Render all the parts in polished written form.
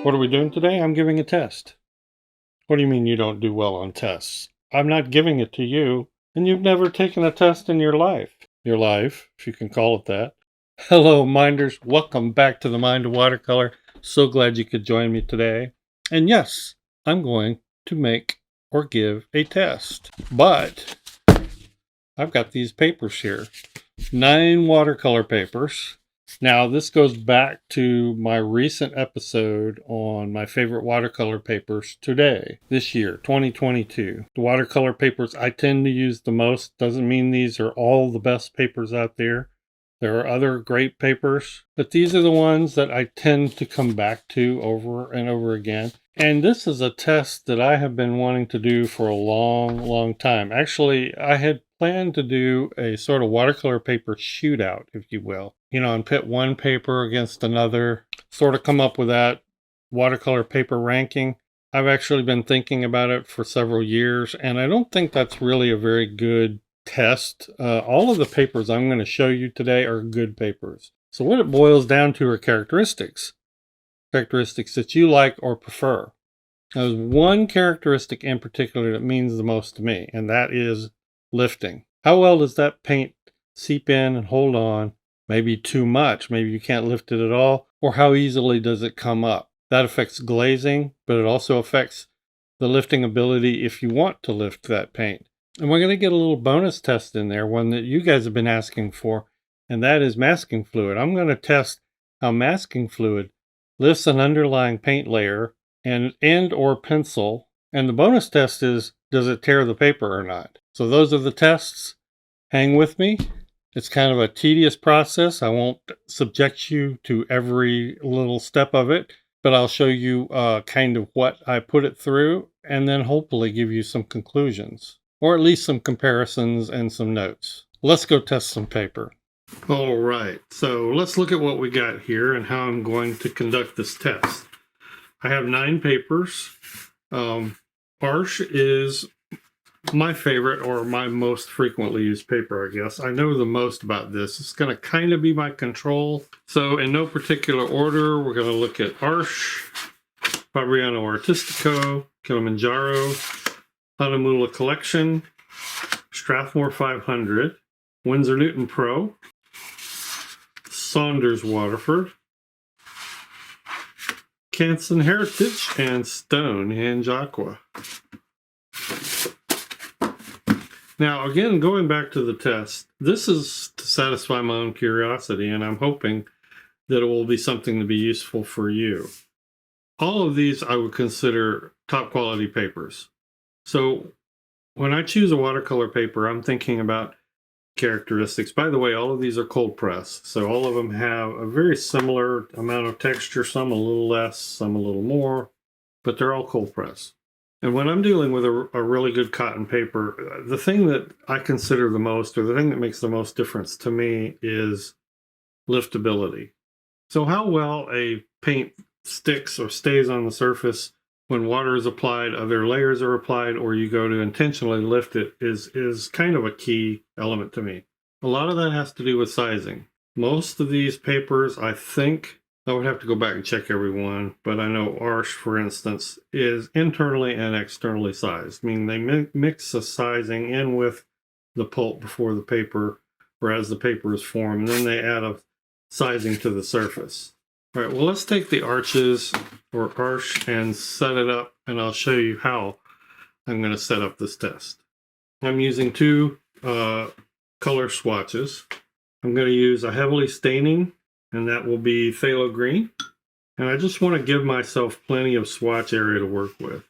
What are we doing today? I'm giving a test. What do you mean you don't do well on tests? I'm not giving it to you, and you've never taken a test in your life. Your life, if you can call it that. Hello, minders. Welcome back to the Mind of Watercolor. So glad you could join me today. And yes, I'm going to make or give a test. But I've got these papers here. 9 watercolor papers. Now, this goes back to my recent episode on my favorite watercolor papers today, this year, 2022. The watercolor papers I tend to use the most. Doesn't mean these are all the best papers out there. There are other great papers, but these are the ones that I tend to come back to over and over again. And this is a test that I have been wanting to do for a long time. Actually, I had planned to do a sort of watercolor paper shootout, if you will. You know, and pit one paper against another, sort of come up with that watercolor paper ranking. I've actually been thinking about it for several years, and I don't think that's really a very good test. All of the papers I'm going to show you today are good papers. So what it boils down to are characteristics that you like or prefer. Now, there's one characteristic in particular that means the most to me, and that is lifting. How well does that paint seep in and hold on? Maybe too much, maybe you can't lift it at all, or how easily does it come up? That affects glazing, but it also affects the lifting ability if you want to lift that paint. And we're going to get a little bonus test in there, one that you guys have been asking for, and that is masking fluid. I'm going to test how masking fluid lifts an underlying paint layer and or pencil, and the bonus test is, does it tear the paper or not? So those are the tests. Hang with me. It's kind of a tedious process. I won't subject you to every little step of it, but I'll show you kind of what I put it through, and then hopefully give you some conclusions, or at least some comparisons and some notes. Let's go test some paper. All right, so let's look at what we got here and how I'm going to conduct this test. I have 9 papers. Arch is my favorite, or my most frequently used paper, I guess. I know the most about this. It's going to kind of be my control. So in no particular order, we're going to look at Arch, Fabriano Artistico, Kilimanjaro, Honolulu Collection, Strathmore 500, Winsor Newton Pro, Saunders Waterford, Canson Heritage, and Stonehenge Aqua. Now, again, going back to the test, this is to satisfy my own curiosity, and I'm hoping that it will be something to be useful for you. All of these I would consider top quality papers. So when I choose a watercolor paper, I'm thinking about characteristics. By the way, all of these are cold pressed, so all of them have a very similar amount of texture, some a little less, some a little more, but they're all cold pressed. And when I'm dealing with a really good cotton paper, the thing that I consider the most, or the thing that makes the most difference to me, is liftability. So how well a paint sticks or stays on the surface when water is applied, other layers are applied, or you go to intentionally lift it is kind of a key element to me. A lot of that has to do with sizing. Most of these papers, I think, I would have to go back and check every one, but I know Arch, for instance, is internally and externally sized, meaning they mix the sizing in with the pulp before the paper, or as the paper is formed, and then they add a sizing to the surface. All right, well, let's take the arches, or arch, and set it up, and I'll show you how I'm going to set up this test. I'm using 2 color swatches. I'm going to use a heavily staining, and that will be Phthalo Green. And I just want to give myself plenty of swatch area to work with.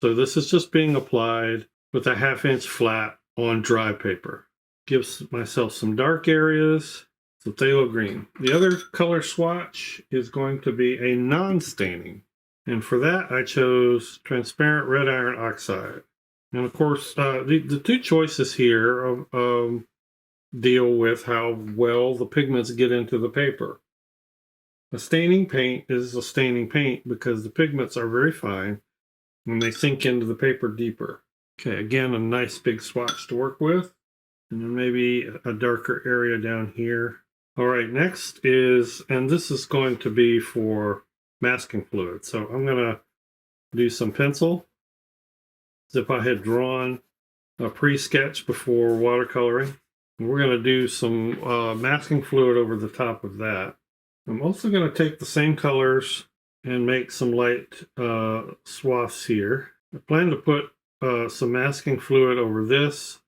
So this is just being applied with a 1/2 inch flat on dry paper. Gives myself some dark areas, some Phthalo Green. The other color swatch is going to be a non-staining. And for that, I chose transparent red Iron Oxide. And of course, the 2 choices here deal with how well the pigments get into the paper. A staining paint is a staining paint because the pigments are very fine and they sink into the paper deeper. Okay, again, a nice big swatch to work with, and then maybe a darker area down here. All right, next is, and this is going to be for masking fluid. So I'm going to do some pencil as if I had drawn a pre-sketch before watercoloring. And we're going to do some masking fluid over the top of that. I'm also going to take the same colors and make some light swaths here. I plan to put some masking fluid over this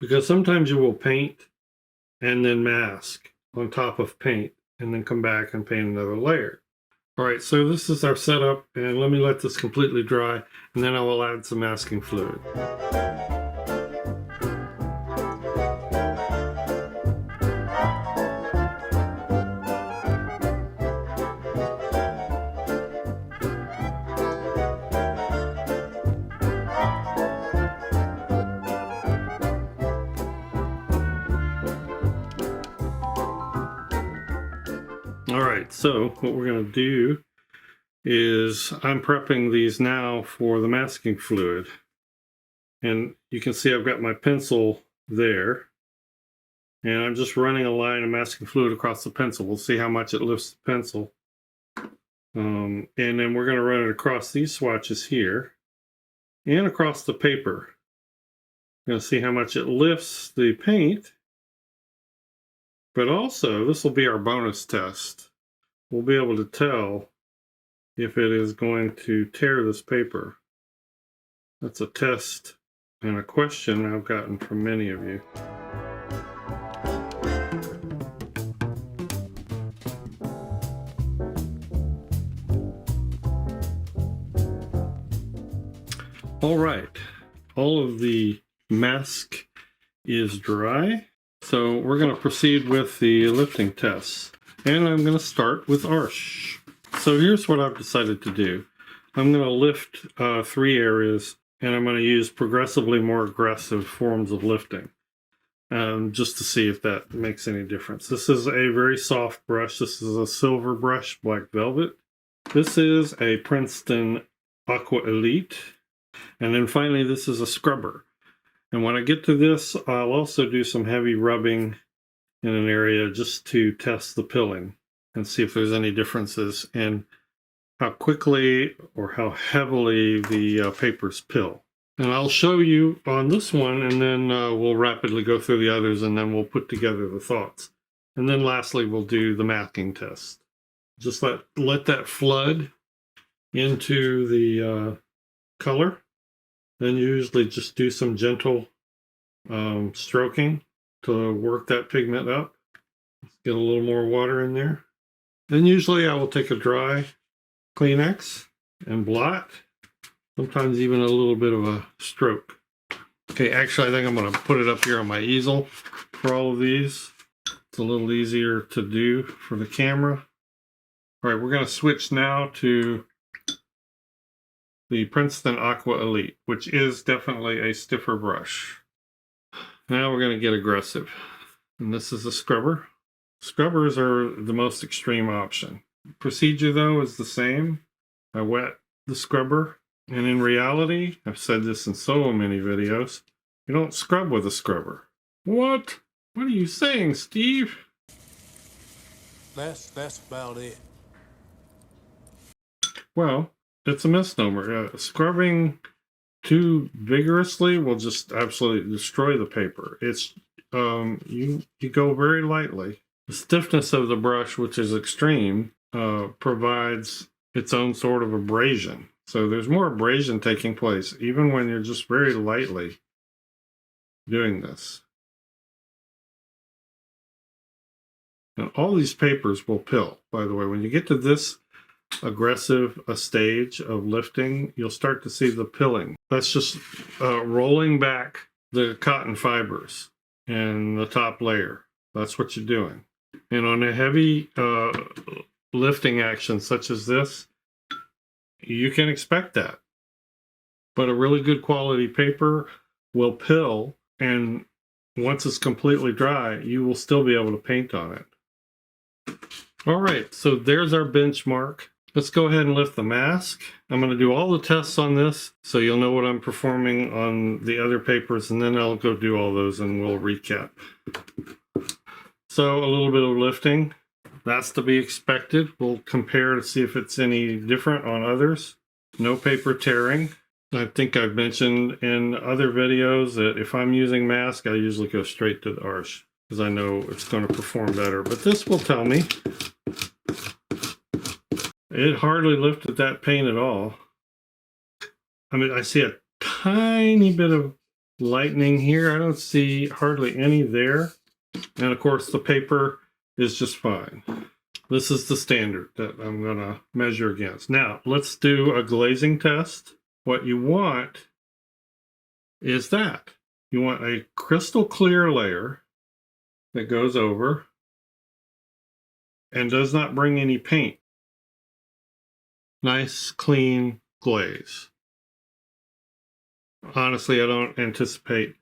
because sometimes you will paint and then mask on top of paint and then come back and paint another layer. All right, so this is our setup, and let me let this completely dry, and then I will add some masking fluid. All right, so what we're going to do is I'm prepping these now for the masking fluid. And you can see I've got my pencil there. And I'm just running a line of masking fluid across the pencil. We'll see how much it lifts the pencil. And then we're going to run it across these swatches here and across the paper. We're going to see how much it lifts the paint. But also, this will be our bonus test. We'll be able to tell if it is going to tear this paper. That's a test and a question I've gotten from many of you. All right, all of the mask is dry. So we're going to proceed with the lifting tests. And I'm going to start with Arsh. So here's what I've decided to do. I'm going to lift 3 areas, and I'm going to use progressively more aggressive forms of lifting, just to see if that makes any difference. This is a very soft brush. This is a silver brush, black velvet. This is a Princeton Aqua Elite. And then finally, this is a scrubber. And when I get to this, I'll also do some heavy rubbing in an area just to test the pilling and see if there's any differences in how quickly or how heavily the papers pill. And I'll show you on this one, and then we'll rapidly go through the others, and then we'll put together the thoughts. And then lastly, we'll do the masking test. Just let that flood into the color. Then usually just do some gentle stroking to work that pigment up. Let's get a little more water in there. Then usually I will take a dry Kleenex and blot, sometimes even a little bit of a stroke. Okay, actually I think I'm going to put it up here on my easel for all of these. It's a little easier to do for the camera. All right, we're going to switch now to the Princeton Aqua Elite, which is definitely a stiffer brush. Now we're going to get aggressive. And this is a scrubber. Scrubbers are the most extreme option. Procedure, though, is the same. I wet the scrubber. And in reality, I've said this in so many videos, you don't scrub with a scrubber. What? What are you saying, Steve? That's about it. Well, it's a misnomer. Scrubbing too vigorously will just absolutely destroy the paper. It's you go very lightly. The stiffness of the brush, which is extreme, provides its own sort of abrasion. So there's more abrasion taking place, even when you're just very lightly doing this. And all these papers will pill, by the way. When you get to this aggressive a stage of lifting, you'll start to see the pilling. That's just rolling back the cotton fibers and the top layer. That's what you're doing. And on a heavy lifting action such as this, you can expect that. But a really good quality paper will pill, and once it's completely dry, you will still be able to paint on it. All right, so there's our benchmark. Let's go ahead and lift the mask. I'm going to do all the tests on this so you'll know what I'm performing on the other papers, and then I'll go do all those and we'll recap. So a little bit of lifting. That's to be expected. We'll compare to see if it's any different on others. No paper tearing. I think I've mentioned in other videos that if I'm using mask, I usually go straight to the arch because I know it's going to perform better. But this will tell me it hardly lifted that paint at all. I mean, I see a tiny bit of lightening here. I don't see hardly any there. And of course, the paper is just fine. This is the standard that I'm going to measure against. Now, let's do a glazing test. What you want is that. You want a crystal clear layer that goes over and does not bring any paint. Nice, clean glaze. Honestly, I don't anticipate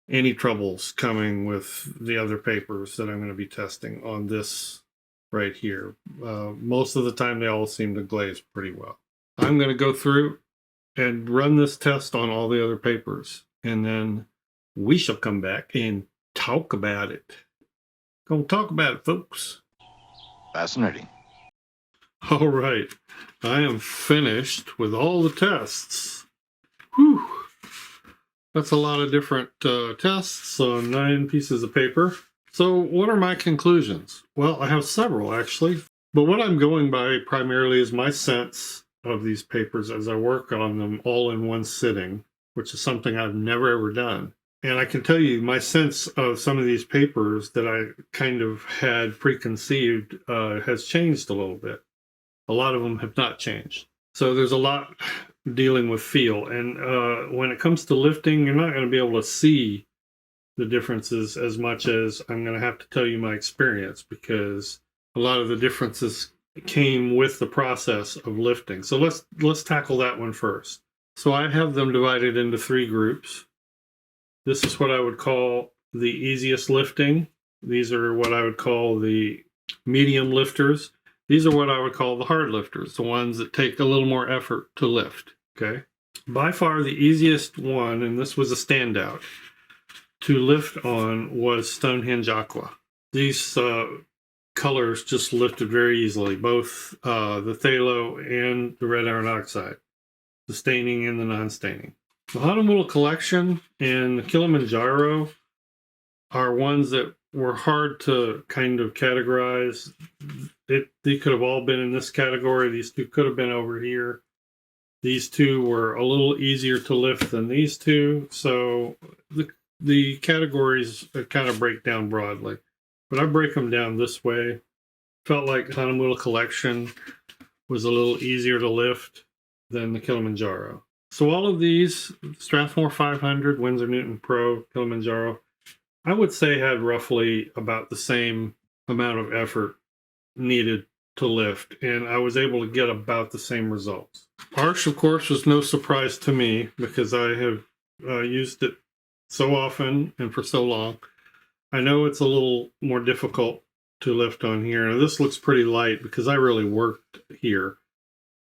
any troubles coming with the other papers that I'm going to be testing on this right here. Most of the time, they all seem to glaze pretty well. I'm going to go through and run this test on all the other papers, and then we shall come back and talk about it. Gonna talk about it, folks. Fascinating. All right, I am finished with all the tests. Whew. That's a lot of different tests on 9 pieces of paper. So what are my conclusions? Well, I have several actually, but what I'm going by primarily is my sense of these papers as I work on them all in one sitting, which is something I've never ever done. And I can tell you my sense of some of these papers that I kind of had preconceived has changed a little bit. A lot of them have not changed. So there's a lot dealing with feel. And when it comes to lifting, you're not going to be able to see the differences as much as I'm going to have to tell you my experience, because a lot of the differences came with the process of lifting. So let's tackle that one first. So I have them divided into 3 groups. This is what I would call the easiest lifting. These are what I would call the medium lifters. These are what I would call the hard lifters, the ones that take a little more effort to lift. Okay. By far the easiest one, and this was a standout to lift on, was Stonehenge Aqua. These colors just lifted very easily, both the phthalo and the red iron oxide, the staining and the non-staining. The Watercolor Collection and the Kilimanjaro are ones that were hard to kind of categorize. They could have all been in this category. These 2 could have been over here. These 2 were a little easier to lift than these 2. So the categories kind of break down broadly. But I break them down this way. Felt like Watercolor Collection was a little easier to lift than the Kilimanjaro. So all of these, Strathmore 500, Winsor Newton Pro, Kilimanjaro, I would say had roughly about the same amount of effort needed to lift, and I was able to get about the same results. Arch, of course, was no surprise to me because I have used it so often and for so long. I know it's a little more difficult to lift on here. Now, this looks pretty light because I really worked here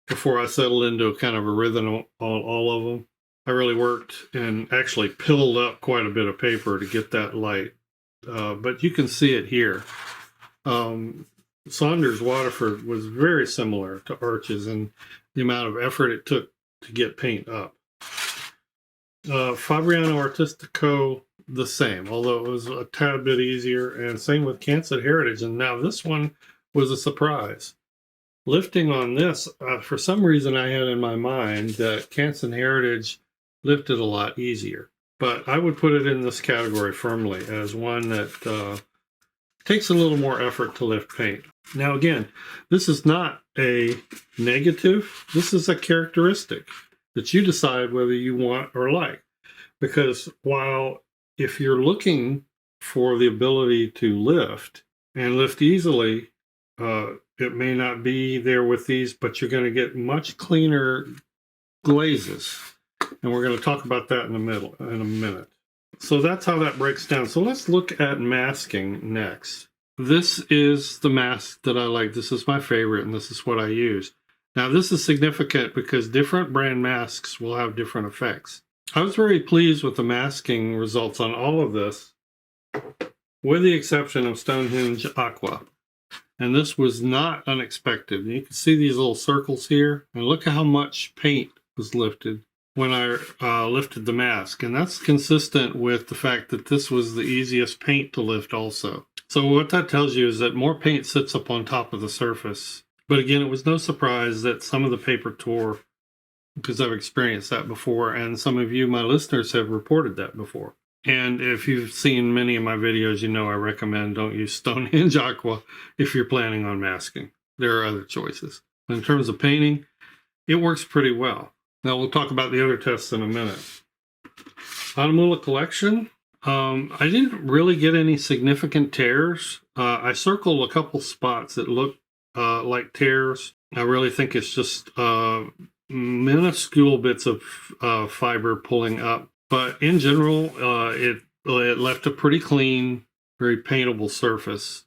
before I settled into kind of a rhythm on all of them. I really worked and actually pilled up quite a bit of paper to get that light. But you can see it here. Saunders Waterford was very similar to Arches in the amount of effort it took to get paint up. Fabriano Artistico, the same, although it was a tad bit easier, and same with Canson Heritage. And now this one was a surprise. Lifting on this, for some reason I had in my mind that Canson Heritage lifted a lot easier. But I would put it in this category firmly as one that takes a little more effort to lift paint. Now again, this is not a negative. This is a characteristic that you decide whether you want or like. Because while if you're looking for the ability to lift and lift easily, it may not be there with these, but you're going to get much cleaner glazes. And we're going to talk about that in a minute. So that's how that breaks down. So let's look at masking next. This is the mask that I like. This is my favorite, and this is what I use. Now, this is significant because different brand masks will have different effects. I was very pleased with the masking results on all of this, with the exception of Stonehenge Aqua. And this was not unexpected. You can see these little circles here, and look at how much paint was lifted when I lifted the mask. And that's consistent with the fact that this was the easiest paint to lift also. So what that tells you is that more paint sits up on top of the surface. But again, it was no surprise that some of the paper tore, because I've experienced that before, and some of you, my listeners, have reported that before. And if you've seen many of my videos, you know I recommend don't use Stonehenge Aqua if you're planning on masking. There are other choices. In terms of painting, it works pretty well. Now we'll talk about the other tests in a minute. Hanamola collection. I didn't really get any significant tears. I circled a couple spots that look like tears. I really think it's just minuscule bits of fiber pulling up. But in general, it left a pretty clean, very paintable surface.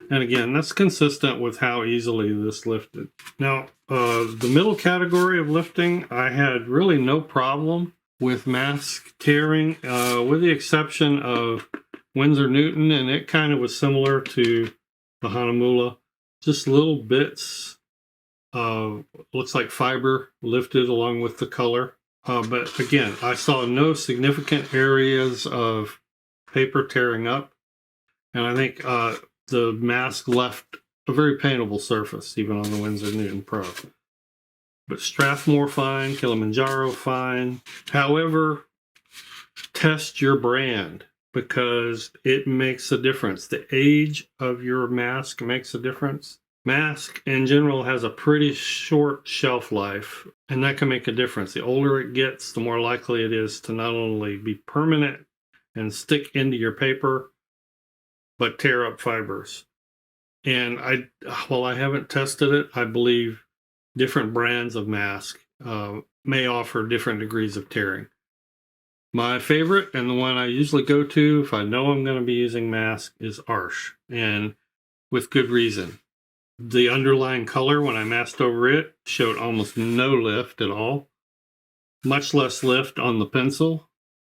And again, that's consistent with how easily this lifted. Now, the middle category of lifting, I had really no problem with mask tearing, with the exception of Winsor Newton, and it kind of was similar to the Hanamola. Just little bits, looks like fiber lifted along with the color. But again, I saw no significant areas of paper tearing up. And I think the mask left a very paintable surface, even on the Winsor Newton Pro. But Strathmore fine, Kilimanjaro fine. However, test your brand, because it makes a difference. The age of your mask makes a difference. Mask in general has a pretty short shelf life, and that can make a difference. The older it gets, the more likely it is to not only be permanent and stick into your paper, but tear up fibers. And while I haven't tested it, I believe different brands of mask may offer different degrees of tearing. My favorite, and the one I usually go to if I know I'm going to be using mask, is Arches, and with good reason. The underlying color, when I masked over it, showed almost no lift at all, much less lift on the pencil.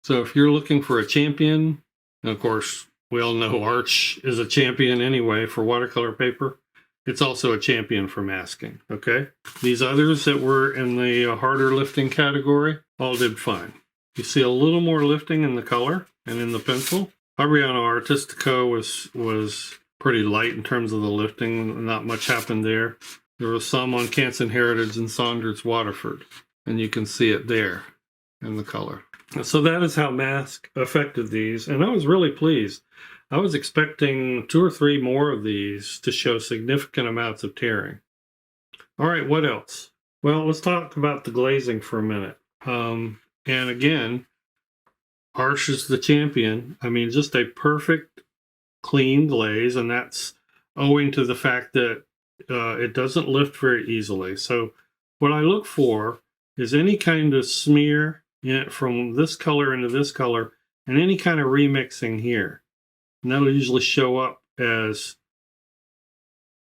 So if you're looking for a champion, and of course, we all know Arches is a champion anyway for watercolor paper, it's also a champion for masking, okay? These others that were in the harder lifting category all did fine. You see a little more lifting in the color and in the pencil. Fabriano Artistico was pretty light in terms of the lifting. Not much happened there. There was some on Canson Heritage and Saunders Waterford, and you can see it there in the color. So that is how mask affected these, and I was really pleased. I was expecting 2 or 3 more of these to show significant amounts of tearing. All right, what else? Well, let's talk about the glazing for a minute. And again, Arches is the champion. I mean, just a perfect, clean glaze, and that's owing to the fact that it doesn't lift very easily. So what I look for is any kind of smear from this color into this color, and any kind of remixing here. And that'll usually show up as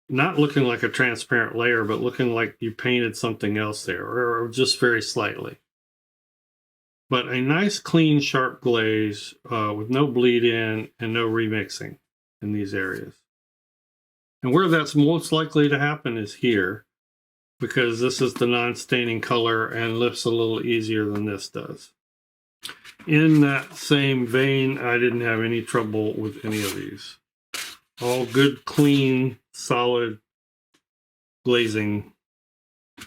not looking like a transparent layer, but looking like you painted something else there, or just very slightly. But a nice, clean, sharp glaze with no bleed in and no remixing in these areas. And where that's most likely to happen is here, because this is the non-staining color and lifts a little easier than this does. In that same vein, I didn't have any trouble with any of these. All good, clean, solid glazing.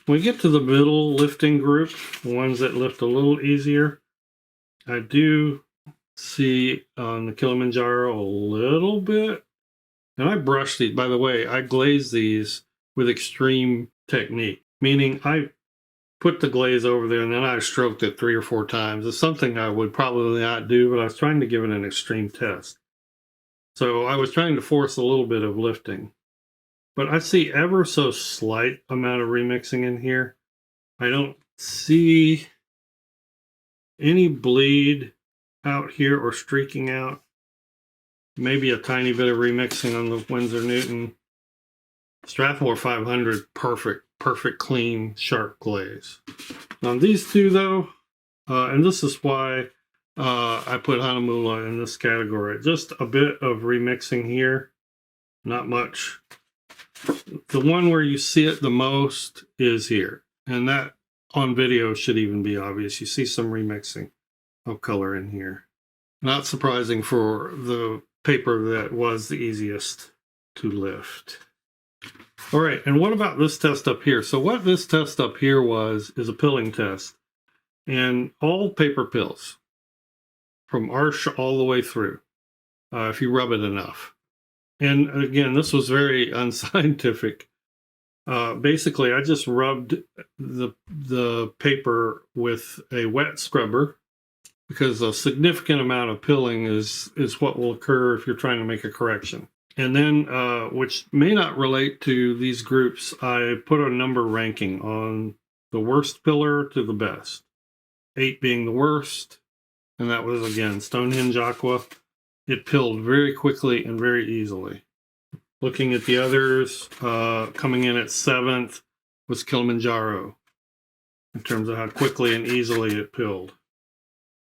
When we get to the middle lifting group, the ones that lift a little easier, I do see on the Kilimanjaro a little bit. And I brush these, by the way, I glaze these with extreme technique, meaning I put the glaze over there and then I stroked it 3 or 4 times. It's something I would probably not do, but I was trying to give it an extreme test. So I was trying to force a little bit of lifting. But I see ever so slight amount of remixing in here. I don't see any bleed out here or streaking out. Maybe a tiny bit of remixing on the Winsor Newton. Strathmore 500, perfect, clean, sharp glaze. On these two, though, and this is why I put Hanamola in this category. Just a bit of remixing here, not much. the one where you see it the most is here. And that on video should even be obvious. You see some remixing of color in here. Not surprising for the paper that was the easiest to lift. All right, and what about this test up here? So what this test up here is a pilling test. And all paper pills, from arch all the way through, if you rub it enough. And again, this was very unscientific. Basically, I just rubbed the paper with a wet scrubber, because a significant amount of pilling is what will occur if you're trying to make a correction. And then, which may not relate to these groups, I put a number ranking on the worst pillar to the best. 8 being the worst, and that was, again, Stonehenge Aqua. It pilled very quickly and very easily. Looking at the others, coming in at 7th was Kilimanjaro, in terms of how quickly and easily it pilled.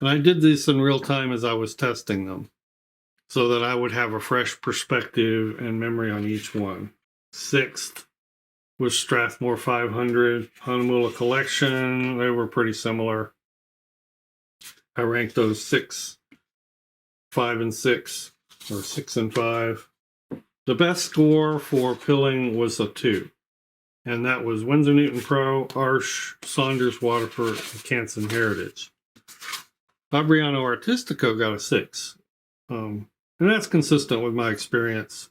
And I did this in real time as I was testing them, so that I would have a fresh perspective and memory on each one. 6th was Strathmore 500, Honolulu Collection. They were pretty similar. I ranked those 6, 5, and 6, or 6 and 5. The best score for pilling was a 2, and that was Winsor Newton Pro, Arch, Saunders Waterford, and Canson Heritage. Fabriano Artistico got a 6, and that's consistent with my experience.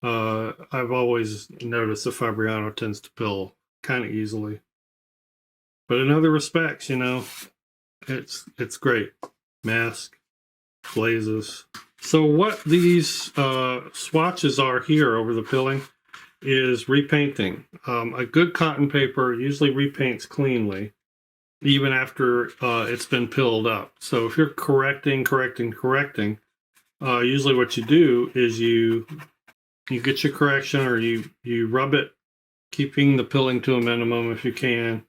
I've always noticed that Fabriano tends to pill kind of easily, but in other respects, you know, it's great. Mask, glazes. So what these swatches are here over the pilling is repainting. A good cotton paper usually repaints cleanly, even after it's been pilled up. So if you're correcting, usually what you do is you get your correction, or you rub it, keeping the pilling to a minimum if you can.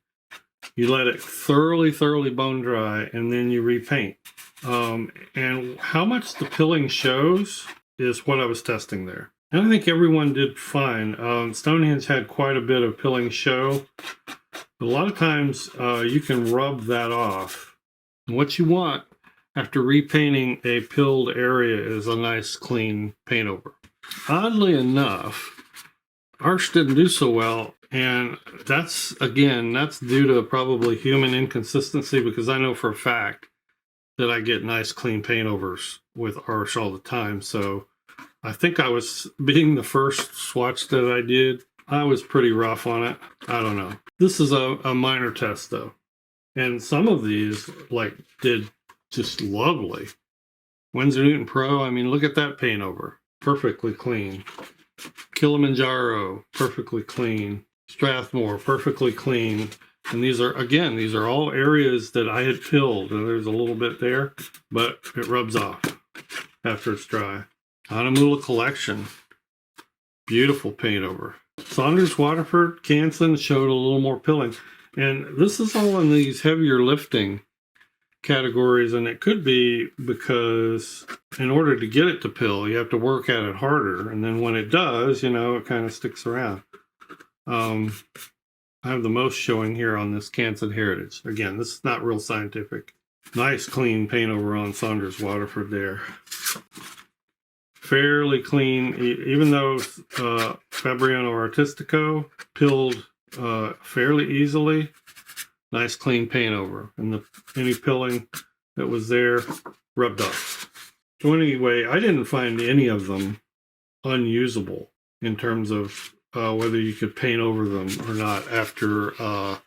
You let it thoroughly bone dry, and then you repaint. And how much the pilling shows is what I was testing there. And I think everyone did fine. Stonehenge had quite a bit of pilling show. A lot of times you can rub that off. And what you want after repainting a pilled area is a nice clean paint over. Oddly enough, Arch didn't do so well, and that's due to probably human inconsistency, because I know for a fact that I get nice clean paint overs with Arch all the time. So I think I was, being the first swatch that I did, I was pretty rough on it. I don't know. This is a minor test though. And some of these did just lovely. Winsor Newton Pro, I mean, look at that paint over. Perfectly clean. Kilimanjaro, perfectly clean. Strathmore, perfectly clean. And these are all areas that I had pilled, and there's a little bit there, but it rubs off after it's dry. Honolulu Collection, beautiful paint over. Saunders Waterford, Canson showed a little more pilling. And this is all in these heavier lifting categories, and it could be because in order to get it to pill, you have to work at it harder, and then when it does, you know, it kind of sticks around. I have the most showing here on this Canson Heritage. Again, this is not real scientific. Nice clean paint over on Saunders Waterford there. Fairly clean, even though Fabriano Artistico pilled fairly easily. Nice clean paint over, and any pilling that was there rubbed off. So anyway, I didn't find any of them unusable in terms of whether you could paint over them or not after a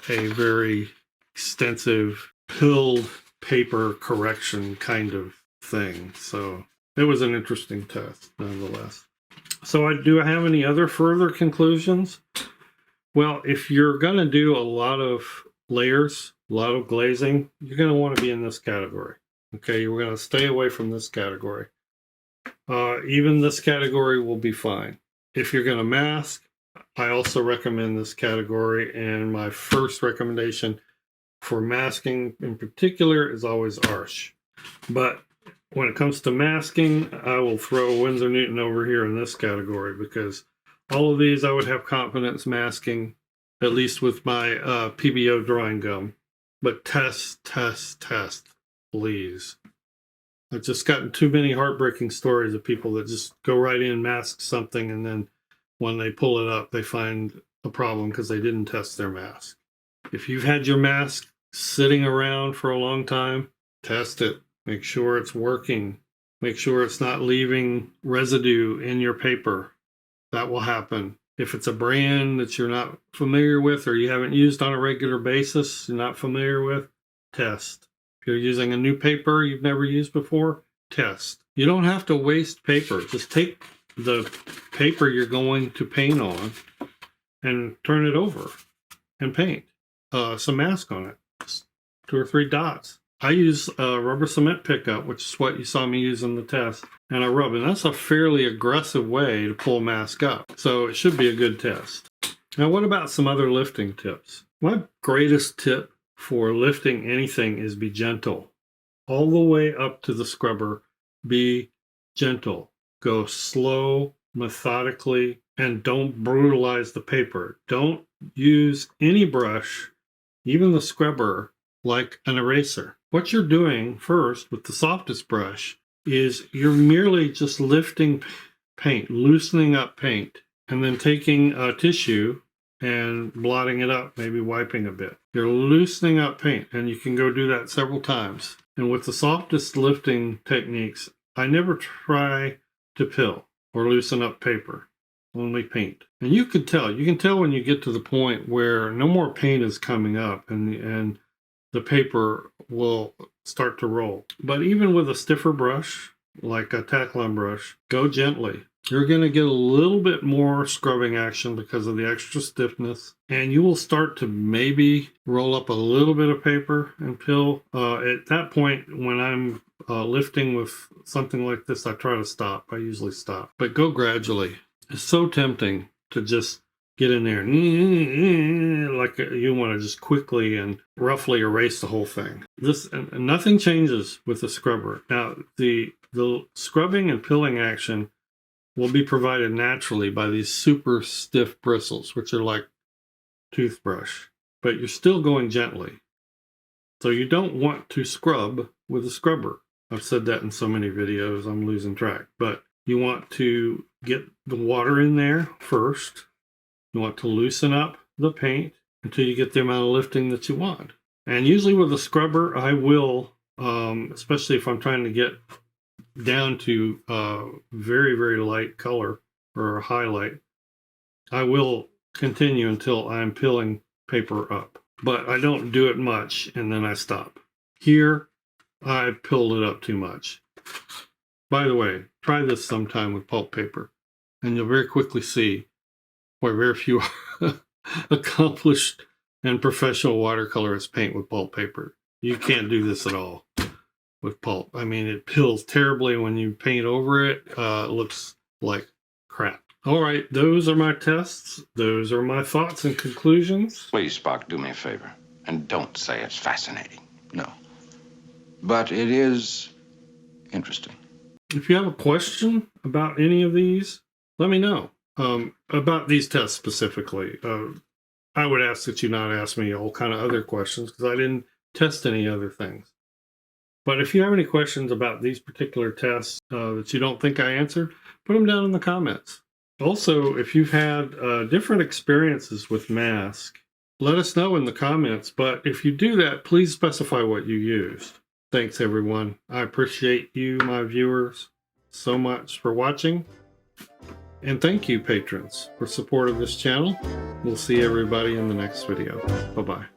very extensive pilled paper correction kind of thing. So it was an interesting test nonetheless. So do I have any other further conclusions? Well, if you're going to do a lot of layers, a lot of glazing, you're going to want to be in this category. Okay, you're going to stay away from this category. Even this category will be fine. If you're going to mask, I also recommend this category, and my first recommendation for masking in particular is always Arch. But when it comes to masking, I will throw Winsor Newton over here in this category, because All of these I would have confidence masking, at least with my PBO drawing gum. But test, please. I've just gotten too many heartbreaking stories of people that just go right in, mask something, and then when they pull it up, they find a problem because they didn't test their mask. If you've had your mask sitting around for a long time, test it. Make sure it's working. Make sure it's not leaving residue in your paper. That will happen. If it's a brand that you're not familiar with or you haven't used on a regular basis, you're not familiar with, test. If you're using a new paper you've never used before, test. You don't have to waste paper. Just take the paper you're going to paint on and turn it over and paint some mask on it. Just 2 or 3 dots. I use rubber cement pickup, which is what you saw me use in the test, and I rub, and that's a fairly aggressive way to pull a mask up. So it should be a good test. Now, what about some other lifting tips? My greatest tip for lifting anything is be gentle. All the way up to the scrubber, be gentle. Go slow, methodically, and don't brutalize the paper. Don't use any brush, even the scrubber, like an eraser. What you're doing first with the softest brush is you're merely just lifting paint, loosening up paint, and then taking a tissue and blotting it up, maybe wiping a bit. You're loosening up paint, and you can go do that several times. And with the softest lifting techniques, I never try to pill or loosen up paper, only paint. And you can tell when you get to the point where no more paint is coming up and the paper will start to roll. But even with a stiffer brush, like a Taklon brush, go gently. You're going to get a little bit more scrubbing action because of the extra stiffness, and you will start to maybe roll up a little bit of paper and pill. At that point, when I'm lifting with something like this, I try to stop. I usually stop. But go gradually. It's so tempting to just get in there like you want to just quickly and roughly erase the whole thing. Nothing changes with the scrubber. Now, the scrubbing and pilling action will be provided naturally by these super stiff bristles, which are like toothbrush, but you're still going gently. So you don't want to scrub with a scrubber. I've said that in so many videos, I'm losing track. But you want to get the water in there first. You want to loosen up the paint until you get the amount of lifting that you want. And usually with a scrubber, I will, especially if I'm trying to get down to very, very light color or a highlight, I will continue until I'm pilling paper up. But I don't do it much and then I stop. Here, I pilled it up too much. By the way, try this sometime with pulp paper, and you'll very quickly see why very few accomplished and professional watercolorists paint with pulp paper. You can't do this at all with pulp. I mean, it pills terribly when you paint over it. It looks like crap. All right, those are my tests. Those are my thoughts and conclusions. Please, Spock, do me a favor. And don't say it's fascinating. No. But it is interesting. If you have a question about any of these, let me know. About these tests specifically. I would ask that you not ask me all kind of other questions because I didn't test any other things. But if you have any questions about these particular tests that you don't think I answered, put them down in the comments. Also, if you've had different experiences with mask, let us know in the comments. But if you do that, please specify what you used. Thanks, everyone. I appreciate you, my viewers, so much for watching. And thank you, patrons, for support of this channel. We'll see everybody in the next video. Bye-bye.